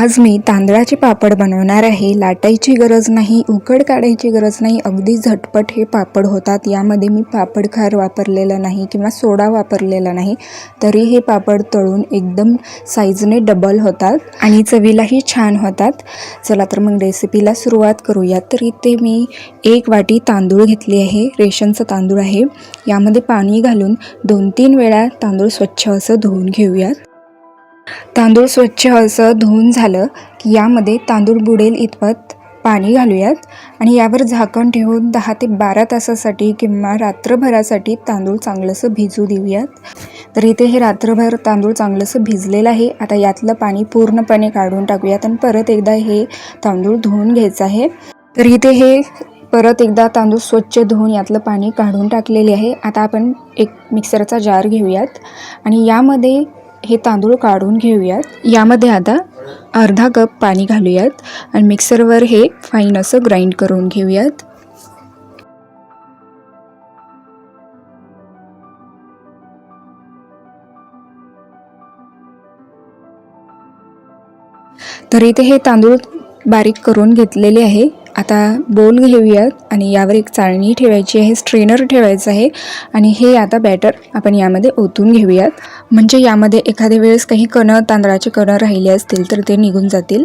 आज मी तांदळाचे पापड बनवणार आहे। लाटायची गरज नाही, उकड काढायची गरज नाही, अगदी झटपट हे पापड होतात। यामध्ये मी पापड खार वापरलेला नाही किंवा सोडा वापरलेला नाही, तरी हे पापड तळून एकदम साईजने डबल होतात आणि चवीलाही छान होतात। चला तर मग रेसिपीला सुरुवात करूया। तर इथे मी 1 वाटी तांदूळ घेतले आहे, रेशनचा तांदूळ आहे। यामध्ये पाणी घालून 2-3 वेळा तांदूळ स्वच्छ असं धुवून घेऊयात। तांदूळ स्वच्छ असं धुवून झालं की यामध्ये तांदूळ बुडेल इतपत पाणी घालूयात आणि यावर झाकण ठेवून 10 ते 12 तासासाठी किंवा रात्रभरासाठी तांदूळ चांगलंसं भिजू देऊयात। तर इथे हे रात्रभर तांदूळ चांगलंसं भिजलेलं आहे। आता यातलं पाणी पूर्णपणे काढून टाकूयात आणि परत एकदा हे तांदूळ धुवून घ्यायचं आहे। तर इथे हे परत एकदा तांदूळ स्वच्छ धुवून यातलं पाणी काढून टाकलेले आहे। आता आपण एक मिक्सरचा जार घेऊयात आणि यामध्ये हे तांदूळ काढून घेऊयात। यामध्ये आता अर्धा कप पाणी घालूयात आणि मिक्सरवर हे फाईन असं ग्राइंड करून घेऊयात। तर इथे हे तांदूळ बारीक करून घेतलेले आहे। आता बोल घेऊयात आणि यावर एक चाळणी ठेवायची आहे, स्ट्रेनर ठेवायचं आहे आणि हे आता बॅटर आपण यामध्ये ओतून घेऊयात, म्हणजे यामध्ये एखाद्या वेळेस काही तांदळाचे कणं राहिले असतील तर ते निघून जातील।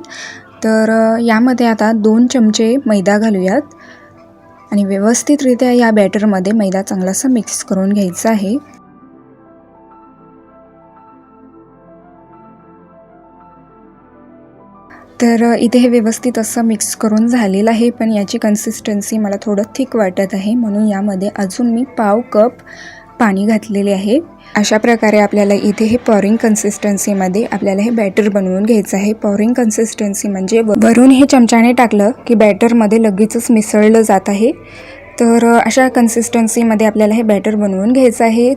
तर यामध्ये आता 2 चमचे मैदा घालूयात आणि व्यवस्थितरित्या या बॅटरमध्ये मैदा चांगलासा मिक्स करून घ्यायचा आहे। तर इथे हे व्यवस्थित असं मिक्स करून झालेलं आहे, पण याची कन्सिस्टन्सी मला थोडं थिक वाटत आहे, म्हणून यामध्ये अजून मी पाव कप पाणी घातलेले आहे। अशा प्रकारे आपल्याला इथे हे पॉरिंग कन्सिस्टन्सीमध्ये आपल्याला हे बॅटर बनवून घ्यायचं आहे। पॉरिंग कन्सिस्टन्सी म्हणजे वरून हे चमच्याने टाकलं की बॅटरमध्ये लगेचच मिसळलं जात आहे। तर अशा कन्सिस्टन्सीमध्ये आपल्याला हे बॅटर बनवून घ्यायचं आहे।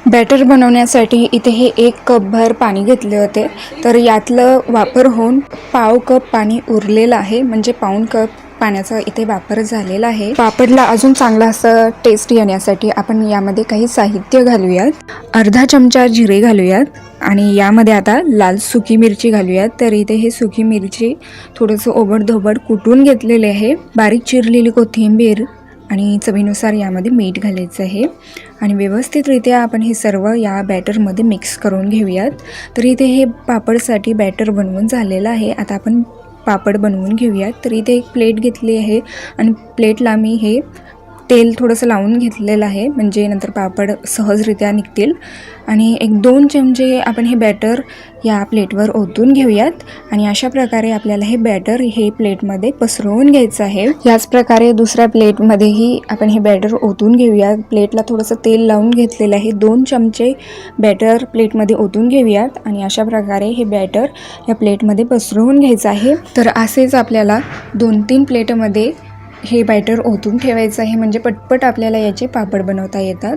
बॅटर बनवण्यासाठी इथे हे 1 कपभर पाणी घेतले होते, तर यातलं वापर होऊन पाव कप पाणी उरलेलं आहे, म्हणजे पाऊण कप पाण्याचा इथे वापर झालेला आहे। पापडला अजून चांगला असं टेस्ट येण्यासाठी आपण यामध्ये काही साहित्य घालूयात। अर्धा चमचा जिरे घालूयात आणि यामध्ये आता लाल सुकी मिरची घालूयात। तर इथे हे सुकी मिरची थोडंसं ओबडधोबड कुटून घेतलेले आहे। बारीक चिरलेली कोथिंबीर आणि चवीनुसार यामध्ये मीठ घालायचं आहे आणि व्यवस्थितरित्या आपण हे सर्व या बॅटरमध्ये मिक्स करून घेऊयात। तर इथे हे पापडसाठी बॅटर बनवून झालेलं आहे। आता आपण पापड बनवून घेऊयात। तर इथे एक प्लेट घेतली आहे आणि प्लेटला मी हे तेल थोडंसं लावून घेतलेलं आहे, म्हणजे नंतर पापड सहजरित्या निघतील। आणि 1-2 चमचे आपण हे बॅटर या प्लेटवर ओतून घेऊयात आणि अशा प्रकारे आपल्याला हे बॅटर हे प्लेटमध्ये पसरवून घ्यायचं आहे। याच प्रकारे दुसऱ्या प्लेटमध्येही आपण हे बॅटर ओतून घेऊयात। प्लेटला थोडंसं तेल लावून घेतलेलं आहे, 2 चमचे बॅटर प्लेटमध्ये ओतून घेऊयात आणि अशा प्रकारे हे बॅटर या प्लेटमध्ये पसरवून घ्यायचं आहे। तर असेच आपल्याला 2-3 प्लेटमध्ये हे बॅटर ओतून ठेवायचं आहे, म्हणजे पटपट आपल्याला याचे पापड बनवता येतात।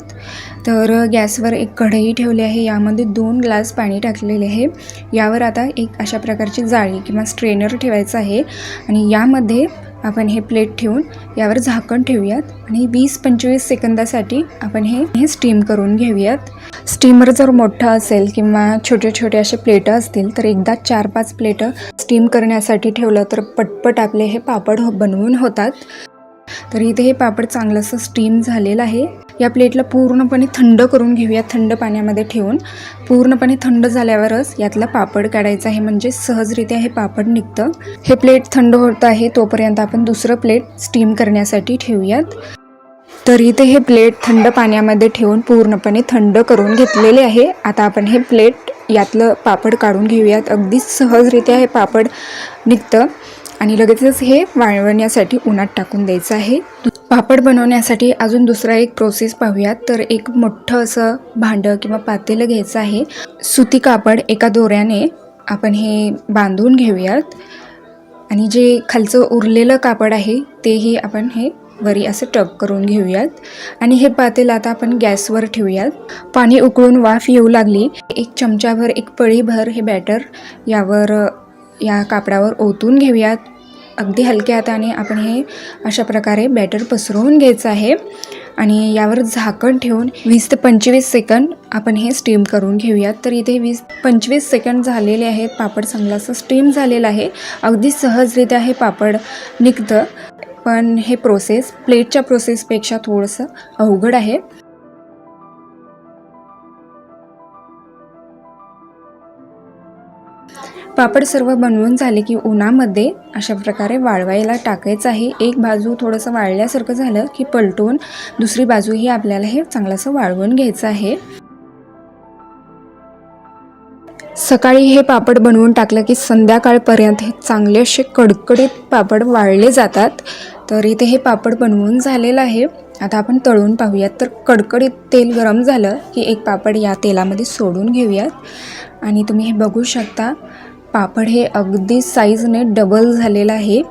तर गॅसवर एक कढई ठेवली आहे, यामध्ये 2 ग्लास पाणी टाकलेले आहे। यावर आता एक अशा प्रकारची जाळी किंवा स्ट्रेनर ठेवायचं आहे आणि यामध्ये आपण हे प्लेट ठेवून यावर झाकण ठेवूयात आणि 20-25 सेकंदासाठी आपण हे स्टीम करून घेऊयात। स्टीमर जर मोठा असेल किंवा छोटे छोटे असे प्लेट असतील तर एकदा 4-5 प्लेट स्टीम करण्यासाठी ठेवलं तर पटपट आपले हे पापड बनवून होतात। तर इथे हे पापड चांगलंसं स्टीम झालेलं आहे। या प्लेटला पूर्णपणे थंड करून घेऊया, थंड पाण्यामध्ये ठेवून पूर्णपणे थंड झाल्यावरच यातला पापड काढायचा आहे, म्हणजे सहजरित्या हे पापड निघतं। हे प्लेट थंड होत आहे तोपर्यंत आपण दुसरं प्लेट स्टीम करण्यासाठी ठेवूयात। तर इथे हे प्लेट थंड पाण्यामध्ये ठेवून पूर्णपणे थंड करून घेतलेले आहे। आता आपण हे प्लेट यातलं पापड काढून घेऊयात। अगदी सहजरित्या हे पापड निघतं आणि लगेचच हे वाळवण्यासाठी उन्हात टाकून द्यायचं आहे। पापड बनवण्यासाठी अजून दुसरा एक प्रोसेस पाहूयात। तर एक मोठं असं भांडं किंवा पातेलं घ्यायचं आहे। सुती कापड एका दोऱ्याने आपण हे बांधून घेऊयात आणि जे खालचं उरलेलं कापड आहे तेही आपण हे वरी असं टक करून घेऊयात आणि हे पातेलं आता आपण गॅसवर ठेवूयात। पाणी उकळून वाफ येऊ लागली, 1 चमचाभर 1 पळीभर हे बॅटर या कापडावर ओतून घेऊयात अगदी हलक्या हाताने आपण हे अशा प्रकारे बॅटर पसरवून घ्यायचं आहे आणि यावर झाकण ठेवून 20 ते 25 सेकंद आपण हे स्टीम करून घेऊयात. तर इथे 20-25 सेकंद झालेले आहेत. पापड चांगलासा स्टीम झालेला आहे. अगदी सहजरित्या हे पापड निघतं, पण हे प्लेटच्या प्रोसेसपेक्षा थोडंसं अवघड आहे. पापड सर्व बनवून झाले की उन्हामध्ये अशा प्रकारे वाळवायला टाकायचं आहे. एक बाजू थोडंसं वाळल्यासारखं झालं की पलटून दुसरी बाजूही आपल्याला हे चांगलंसं वाळवून घ्यायचं आहे. सकाळी हे पापड बनवून टाकलं की संध्याकाळपर्यंत हे चांगले असे कडकडीत पापड वाळले जातात. तर इथे हे पापड बनवून झालेलं आहे. आता आपण तळून पाहूयात. तर कडकडीत तेल गरम झालं की एक पापड या तेलामध्ये सोडून घेऊयात आणि तुम्ही हे बघू शकता पापड हे अगदी साईजने डबल झालेलं आहे.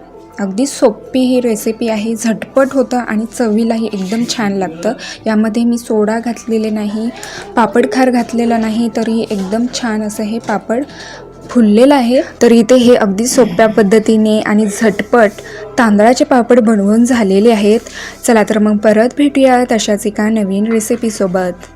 अगदी सोपी ही रेसिपी आहे. झटपट होतं आणि चवीलाही एकदम छान लागतं. यामध्ये मी सोडा घातलेले नाही, पापडखार घातलेला नाही, तरी एकदम छान असं हे पापड फुललेलं आहे. तर इथे हे अगदी सोप्या पद्धतीने आणि झटपट तांदळाचे पापड बनवून झालेले आहेत. चला तर मग परत भेटूयात अशाच एका नवीन रेसिपीसोबत.